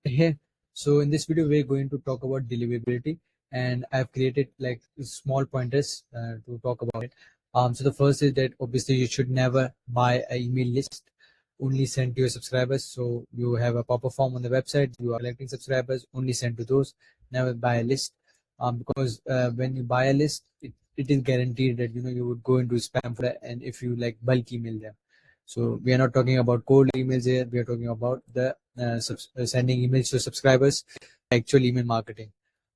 Hey, so in this video we're going to talk about deliverability, and I've created like small pointers to talk about it. So the first is that obviously you should never buy an email list only sent to your subscribers. So you have a pop-up form on the website, you are collecting subscribers, only send to those. Never buy a list, because when you buy a list, it is guaranteed that you would go into spam folder, and if you like bulk email them. So we are not talking about cold emails here. We are talking about the sending emails to subscribers, actual email marketing.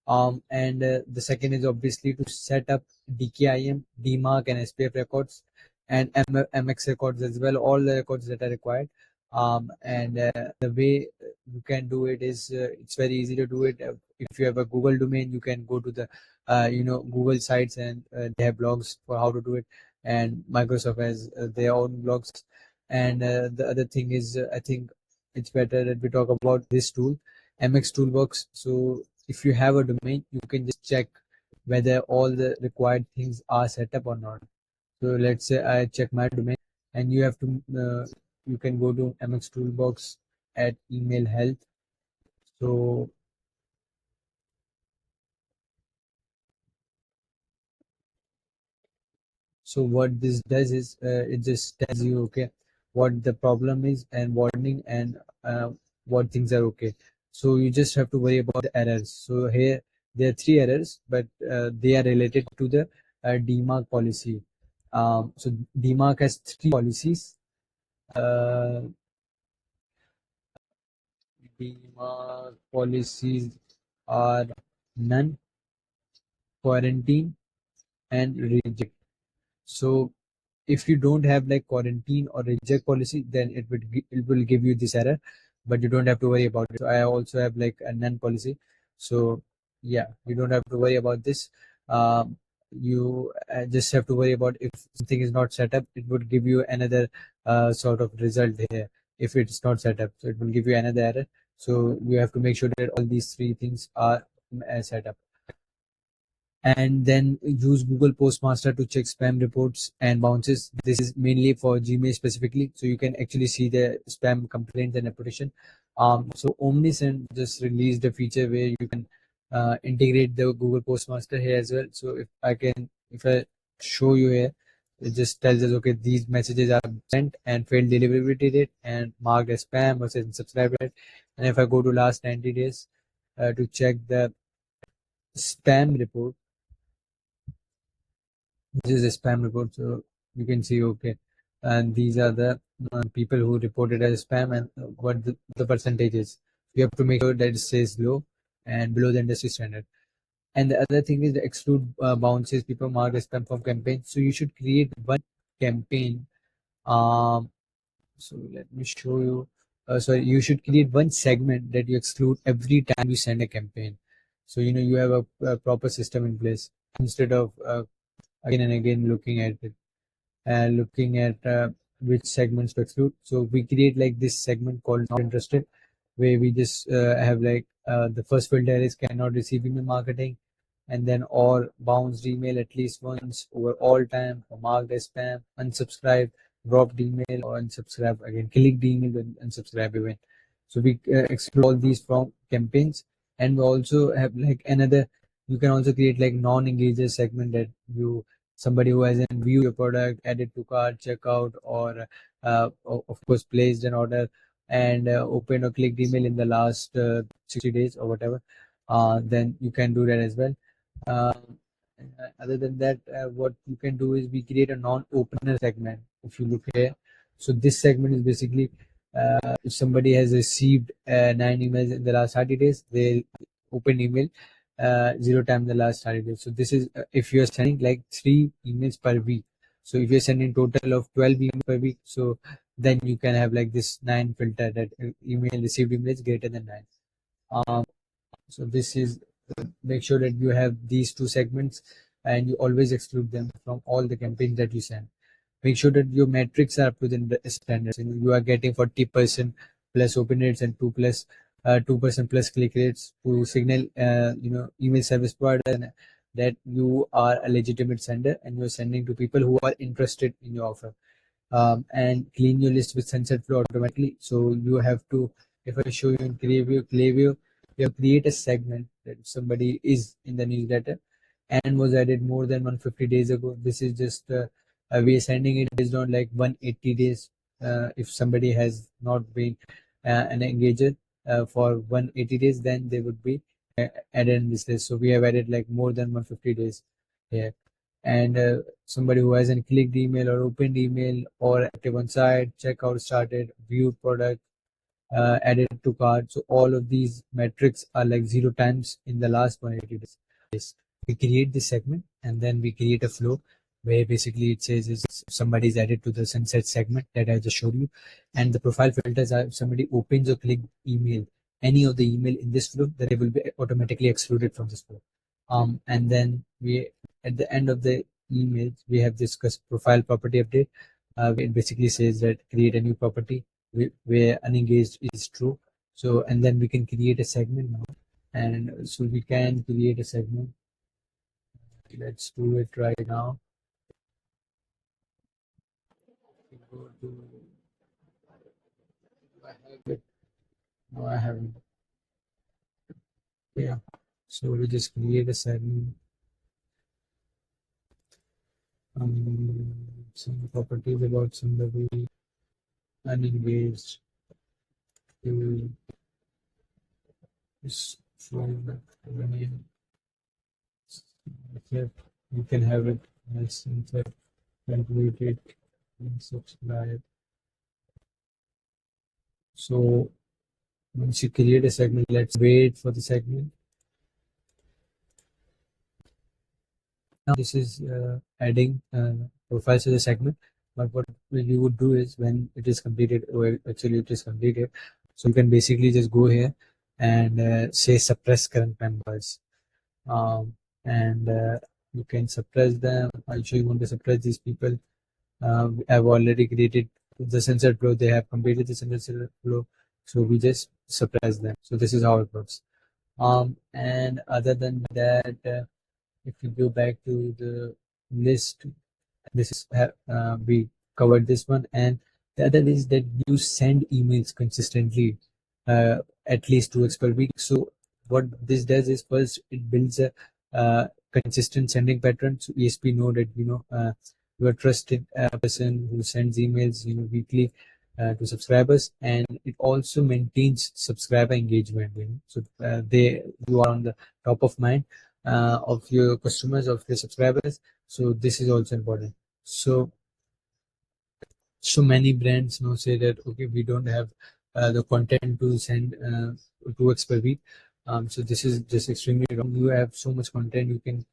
And the second is obviously to set up dkIM, DMARC, and SPF records, and MX records as well. All the records that are required. And the way you can do it is it's very easy to do it. If you have a Google domain, you can go to the Google sites, and they have blogs for how to do it. And Microsoft has their own blogs. And the other thing is, I think it's better that we talk about this tool, MX Toolbox. So if you have a domain, you can just check whether all the required things are set up or not. So let's say I check my domain, and you can go to MX Toolbox at email health. So So what this does is it just tells you, okay, what the problem is and warning, and what things are okay. So you just have to worry about the errors. So here there are three errors, but they are related to the DMARC policy. So DMARC has three policies. Uh, DMARC policies are none, quarantine, and reject. So if you don't have like quarantine or reject policy, then it will give you this error, but you don't have to worry about it. So I also have like a none policy. So yeah, you don't have to worry about this. You just have to worry about if something is not set up, it would give you another sort of result here. If it's not set up, so it will give you another error. So you have to make sure that all these three things are set up, and then use Google Postmaster to check spam reports and bounces. This is mainly for Gmail specifically, so you can actually see the spam complaints and reputation. So Omnisend just released a feature where you can integrate the Google Postmaster here as well. So if I show you here, it just tells us, okay, these messages are sent and failed delivery date and marked as spam versus unsubscribed. And if I go to last 90 days to check the spam report, this is a spam report, so you can see, okay, and these are the people who reported as spam, and what the percentage is. You have to make sure that it stays low and below the industry standard. And the other thing is the exclude bounces, people marked as spam from campaign. So you should create one campaign. So let me show you. Sorry, you should create one segment that you exclude every time you send a campaign. So you have a proper system in place instead of again and again looking at which segments to exclude. So we create like this segment called not interested, where we just have like the first filter is cannot receive email marketing, and then or bounced email at least once over all time, or marked as spam, unsubscribe, dropped email, or unsubscribe again, clicked email and unsubscribe event. So we explore all these from campaigns, and we also have like another. You can also create like non-engager segment that you somebody who hasn't viewed your product, added to cart, checkout, or of course placed an order and opened or clicked email in the last 60 days or whatever, then you can do that as well. uh, Other than that, what you can do is we create a non-opener segment. If you look here, so this segment is basically if somebody has received 9 emails in the last 30 days, they open email 0 times the last 30 days. So this is if you're sending like 3 emails per week. So if you're sending total of 12 emails per week, so then you can have like this 9 filter that email received emails greater than 9. Um, so this is make sure that you have these two segments, and you always exclude them from all the campaigns that you send. Make sure that your metrics are up to the standards. You are getting 40% plus open rates and 2% plus click rates to signal email service provider that you are a legitimate sender, and you're sending to people who are interested in your offer. And clean your list with sunset flow automatically. So you have to if I show you in Klaviyo, you have create a segment that if somebody is in the newsletter and was added more than 150 days ago. This is just we are sending it based on like 180 days. If somebody has not been an engager for 180 days, then they would be added in this list. So we have added like more than 150 days here. And somebody who hasn't clicked email or opened email or active on site, checkout started, viewed product, added to cart. So all of these metrics are like 0 times in the last 180 days. We create this segment and then we create a flow where basically it says is somebody is added to the sunset segment that I just showed you, and the profile filters are if somebody opens or click email, any of the email in this flow, then they will be automatically excluded from this flow. And then we at the end of the emails we have this profile property update. It basically says that create a new property where unengaged is true. So and then we can create a segment now, and so we can create a segment. Let's do it right now. Go to, I have it. No, I haven't. Yeah. So we just create a segment. Some properties about somebody unengaged. To is showing the name. Here you can have it as insert, calculated, and subscribe. So once you create a segment, let's wait for the segment. Now this is adding profiles to the segment, but what you would do is when it is completed, or actually it is completed, so you can basically just go here and say suppress current members, and you can suppress them. I'll show you want to suppress these people. I've already created the censored flow. They have completed the censored flow, so we just suppress them. So this is how it works. And other than that, if you go back to the list, this is we covered this one, and the other is that you send emails consistently, at least 2x per week. So what this does is first it builds a consistent sending pattern. So ESP know that you are trusted person who sends emails weekly to subscribers, and it also maintains subscriber engagement. So they you are on the top of mind of your customers, of your subscribers. So this is also important. So many brands now say that okay, we don't have the content to send 2x per week. So this is just extremely wrong. You have so much content, you can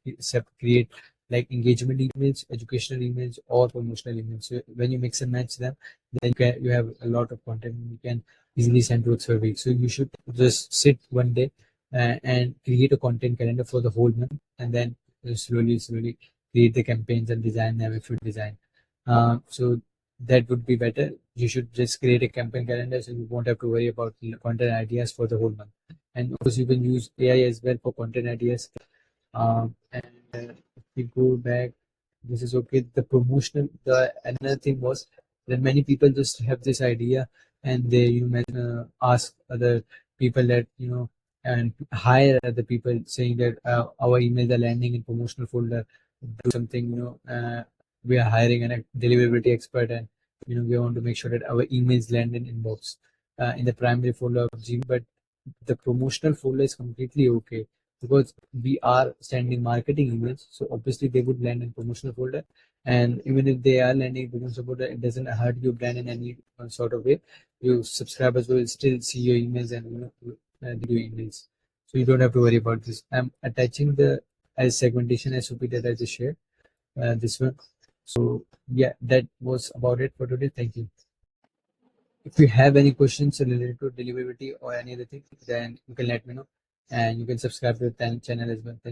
create like engagement emails, educational emails, or promotional emails. So when you mix and match them, then you have a lot of content you can easily send 2x per week. So you should just sit one day and create a content calendar for the whole month, and then slowly create the campaigns and design them if you design. So that would be better. You should just create a campaign calendar so you won't have to worry about content ideas for the whole month. And of course, you can use AI as well for content ideas. And if we go back, this is okay. The promotional, the another thing was that many people just have this idea and they ask other people that and hire other people saying that our emails are landing in promotional folder. Do something, we are hiring a deliverability expert, and we want to make sure that our emails land in inbox in the primary folder of Gmail. But the promotional folder is completely okay because we are sending marketing emails, so obviously they would land in promotional folder. And even if they are landing in promotional folder, it doesn't hurt your brand in any sort of way. Your subscribers will still see your emails and do emails, so you don't have to worry about this. I'm attaching the as segmentation SOP that I just shared, this one. So yeah, that was about it for today. Thank you. If you have any questions related to deliverability or any other thing, then you can let me know, and you can subscribe to the channel as well. Thank